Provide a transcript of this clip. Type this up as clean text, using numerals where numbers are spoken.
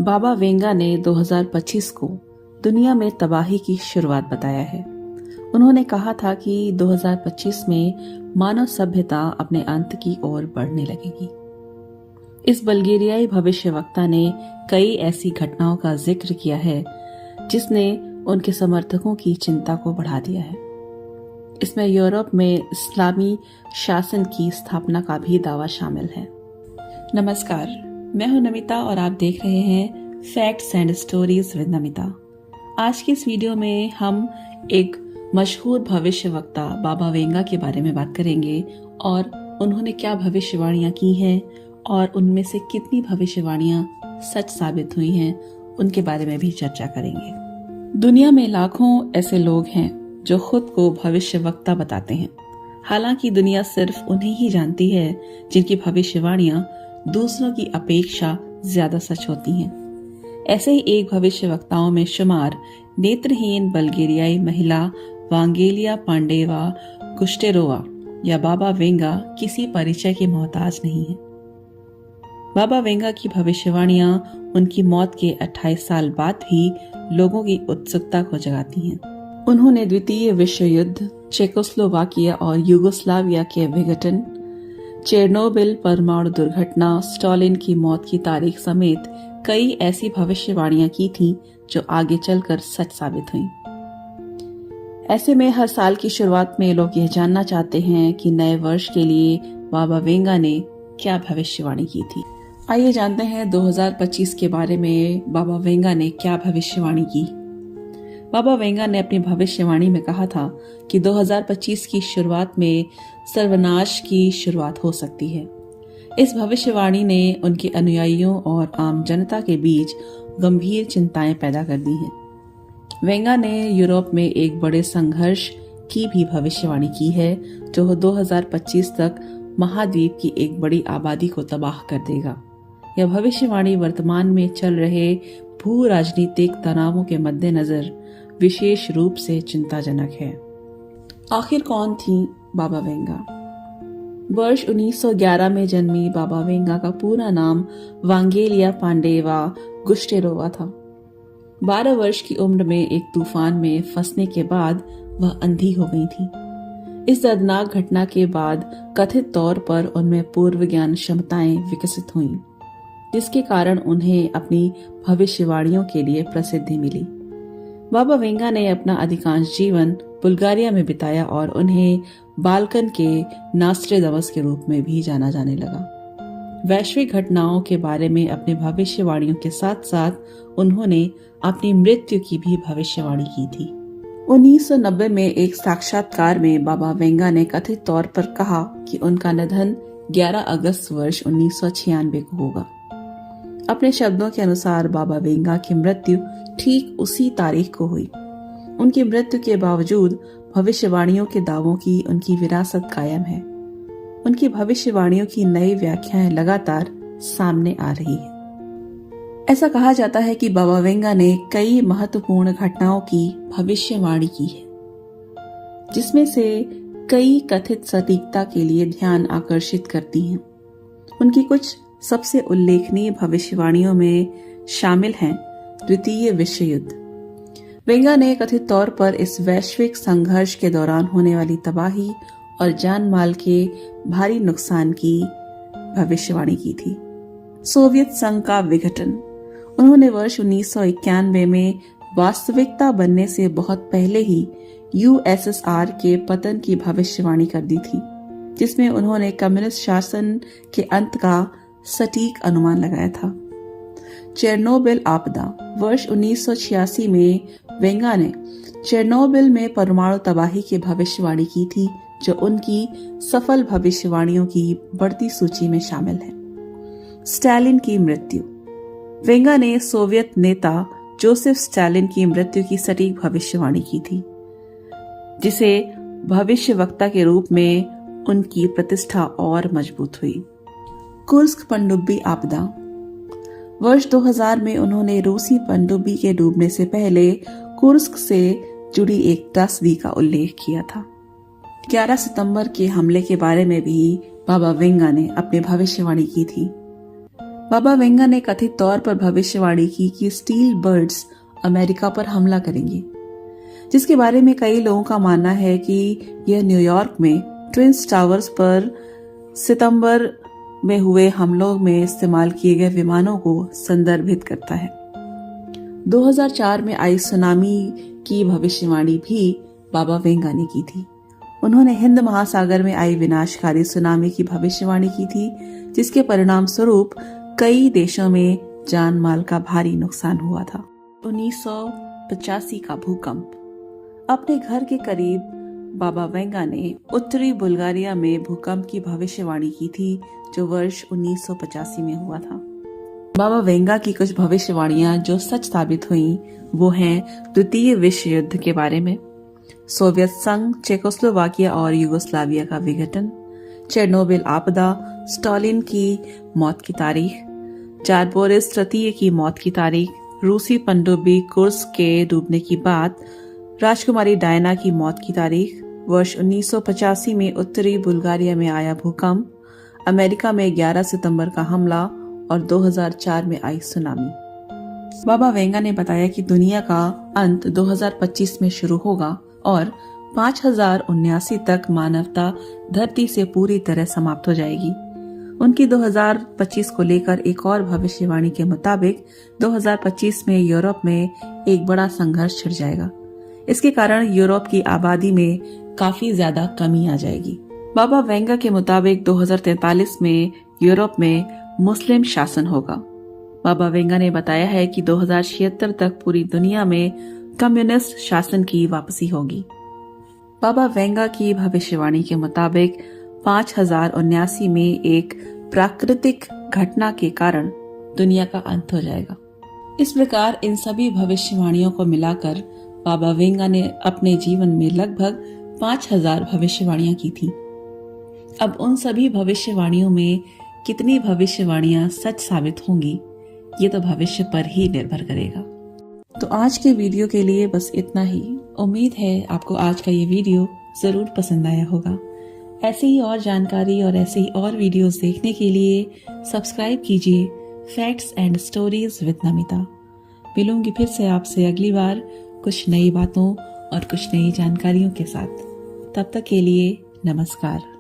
बाबा Venga ने 2025 को दुनिया में तबाही की शुरुआत बताया है। उन्होंने कहा था कि 2025 में मानव सभ्यता अपने अंत की ओर बढ़ने लगेगी। इस बल्गेरियाई भविष्यवक्ता ने कई ऐसी घटनाओं का जिक्र किया है जिसने उनके समर्थकों की चिंता को बढ़ा दिया है। इसमें यूरोप में इस्लामी शासन की स्थापना का भी दावा शामिल है। नमस्कार, मैं हूं नमिता और आप देख रहे हैं facts and stories with Namita. आज की इस वीडियो में हम एक मशहूर भविष्यवक्ता बाबा वेंगा के बारे में बात करेंगे और उन्होंने क्या भविष्यवाणियां की हैं और उनमें से कितनी भविष्यवाणियां सच साबित हुई हैं उनके बारे में भी चर्चा करेंगे। दुनिया में लाखों ऐसे लोग हैं जो खुद को भविष्यवक्ता बताते हैं। हालांकि दुनिया सिर्फ उन्हें ही जानती है जिनकी भविष्यवाणियां दूसरों की अपेक्षा ज्यादा सच होती हैं। ऐसे ही एक भविष्यवक्ताओं में शुमार नेत्रहीन बल्गेरियाई महिला वांगेलिया पांडेवा गुस्टेरोवा या बाबा वेंगा किसी परिचय के मोहताज नहीं है। बाबा वेंगा की भविष्यवाणियां उनकी मौत के 28 साल बाद भी लोगों की उत्सुकता को जगाती हैं। उन्होंने द्वितीय विश्व युद्ध, चेकोस्लोवाकिया और यूगोस्लाविया के विघटन, चेरनोबिल परमाणु दुर्घटना, स्टालिन की मौत की तारीख समेत कई ऐसी भविष्यवाणियां की थीं जो आगे चलकर सच साबित हुईं। ऐसे में हर साल की शुरुआत में लोग यह जानना चाहते हैं कि नए वर्ष के लिए बाबा वेंगा ने क्या भविष्यवाणी की थी। आइए जानते हैं 2025 के बारे में बाबा वेंगा ने क्या भविष्यवाणी की। बाबा वेंगा ने अपनी भविष्यवाणी में कहा था कि 2025 की शुरुआत में सर्वनाश की शुरुआत हो सकती है। इस भविष्यवाणी ने उनके अनुयायियों और आम जनता के बीच गंभीर चिंताएं पैदा कर दी हैं। वेंगा ने यूरोप में एक बड़े संघर्ष की भी भविष्यवाणी की है जो 2025 तक महाद्वीप की एक बड़ी आबादी को तबाह कर देगा। यह भविष्यवाणी वर्तमान में चल रहे भू राजनीतिक तनावों के मद्देनजर विशेष रूप से चिंताजनक है। आखिर कौन थी बाबा वेंगा? वर्ष 1911 में जन्मी बाबा वेंगा का पूरा नाम वांगेलिया पांडेवा गुस्टेरोवा था। 12 वर्ष की उम्र में एक तूफान में फंसने के बाद वह अंधी हो गई थी। इस दर्दनाक घटना के बाद कथित तौर पर उनमें पूर्व ज्ञान क्षमताएं विकसित हुईं, जिसके कारण उन्हें अपनी भविष्यवाणियों के लिए प्रसिद्धि मिली। बाबा वेंगा ने अपना अधिकांश जीवन बुल्गारिया में बिताया और उन्हें बाल्कन के नास्ट्रेदामस के रूप में भी जाना जाने लगा। वैश्विक घटनाओं के बारे में अपनी भविष्यवाणियों के साथ साथ उन्होंने अपनी मृत्यु की भी भविष्यवाणी की थी। 1990 में एक साक्षात्कार में बाबा वेंगा ने कथित तौर पर कहा कि उनका निधन 11 अगस्त वर्ष 1996 को होगा। अपने शब्दों के अनुसार बाबा वेंगा की मृत्यु ठीक उसी तारीख को हुई। उनकी मृत्यु के बावजूद भविष्यवाणियों के दावों की उनकी विरासत कायम है। उनकी भविष्यवाणियों की नई व्याख्याएं लगातार सामने आ रही है। ऐसा कहा जाता है कि बाबा वेंगा ने कई महत्वपूर्ण घटनाओं की भविष्यवाणी की है, जिसमें से कई कथित सटीकता के लिए ध्यान आकर्षित करती हैं। उनकी कुछ सबसे उल्लेखनीय भविष्यवाणियों में शामिल हैं द्वितीय विश्व युद्ध। वेंगा ने कथित तौर पर इस वैश्विक संघर्ष के दौरान होने वाली तबाही और जान माल के भारी नुकसान की भविष्यवाणी की थी। सोवियत संघ का विघटन। उन्होंने वर्ष 1991 में वास्तविकता बनने से बहुत पहले ही यूएसएसआर के पतन की भविष्यवाणी कर दी थी, जिसमें उन्होंने कम्युनिस्ट शासन के अंत का सटीक अनुमान लगाया था। चेरनोबिल आपदा। वर्ष 1986 में वेंगा ने चेरनोबिल में परमाणु तबाही की भविष्यवाणी की थी, जो उनकी सफल भविष्यवाणियों की बढ़ती सूची में शामिल है। स्टालिन की मृत्यु। वेंगा ने सोवियत नेता जोसेफ स्टालिन की मृत्यु की सटीक भविष्यवाणी की थी, जिसे भविष्यवक्ता के रूप में उनकी प्रतिष्ठा और मजबूत हुई। कुर्स्क पनडुब्बी आपदा। वर्ष 2000 में उन्होंने रूसी पनडुब्बी के डूबने से पहले कुर्स्क से जुड़ी एक तस्वीर का उल्लेख किया था। 11 सितंबर के हमले के बारे में भी बाबा वेंगा ने अपनी भविष्यवाणी की थी। बाबा वेंगा ने कथित तौर पर भविष्यवाणी की कि स्टील बर्ड्स अमेरिका पर हमला करेंगे, जिसके बारे में कई लोगों का मानना है कि यह न्यूयॉर्क में ट्विन टावर्स पर सितंबर में हुए हमलों में इस्तेमाल किए गए विमानों को संदर्भित करता है। 2004 में आई सुनामी की भविष्यवाणी भी बाबा वेंगा ने की थी। उन्होंने हिंद महासागर में आई विनाशकारी सुनामी की भविष्यवाणी की थी, जिसके परिणाम स्वरूप कई देशों में जान माल का भारी नुकसान हुआ था। 1985 का भूकंप। अपने घर के करीब बाबा वेंगा ने उत्तरी बुल्गारिया में भूकंप की भविष्यवाणी की थी, जो वर्ष 1985 में हुआ था। बाबा वेंगा की कुछ भविष्यवाणियां जो सच साबित हुई वो हैं द्वितीय विश्व युद्ध के बारे में, सोवियत संघ, चेकोस्लोवाकिया और यूगोस्लाविया का विघटन, चेरनोबिल आपदा, स्टालिन की मौत की तारीख, जार बोरिस तृतीय की मौत की तारीख, रूसी पनडुब्बी कुर्स्क के डूबने की बात, राजकुमारी डायना की मौत की तारीख, वर्ष 1985 में उत्तरी बुल्गारिया में आया भूकंप, अमेरिका में 11 सितंबर का हमला और 2004 में आई सुनामी। बाबा वेंगा ने बताया कि दुनिया का अंत 2025 में शुरू होगा और 5079 तक मानवता धरती से पूरी तरह समाप्त हो जाएगी। उनकी 2025 को लेकर एक और भविष्यवाणी के मुताबिक 2025 में यूरोप में एक बड़ा संघर्ष छिड़ जाएगा। इसके कारण यूरोप की आबादी में काफी ज्यादा कमी आ जाएगी। बाबा वेंगा के मुताबिक 2043 में यूरोप में मुस्लिम शासन होगा। बाबा वेंगा ने बताया है कि 2076 तक पूरी दुनिया में कम्युनिस्ट शासन की वापसी होगी। बाबा वेंगा की भविष्यवाणी के मुताबिक 5079 में एक प्राकृतिक घटना के कारण दुनिया का अंत हो जाएगा। इस प्रकार इन सभी भविष्यवाणियों को मिलाकर बाबा वेंगा ने अपने जीवन में लगभग 5000 भविष्यवाणियां की थी। अब उन सभी भविष्यवाणियों में कितनी भविष्यवाणियां सच साबित होंगी, ये तो भविष्य पर ही निर्भर करेगा। तो आज के वीडियो के लिए बस इतना ही। उम्मीद है आपको आज का ये वीडियो जरूर पसंद आया होगा। ऐसे ही और जानकारी और ऐसे ही और वीडियोस देखने के लिए सब्सक्राइब कीजिए facts and stories with Namita. मिलूंगी फिर से आपसे अगली बार कुछ नई बातों और कुछ नई जानकारियों के साथ। तब तक के लिए नमस्कार।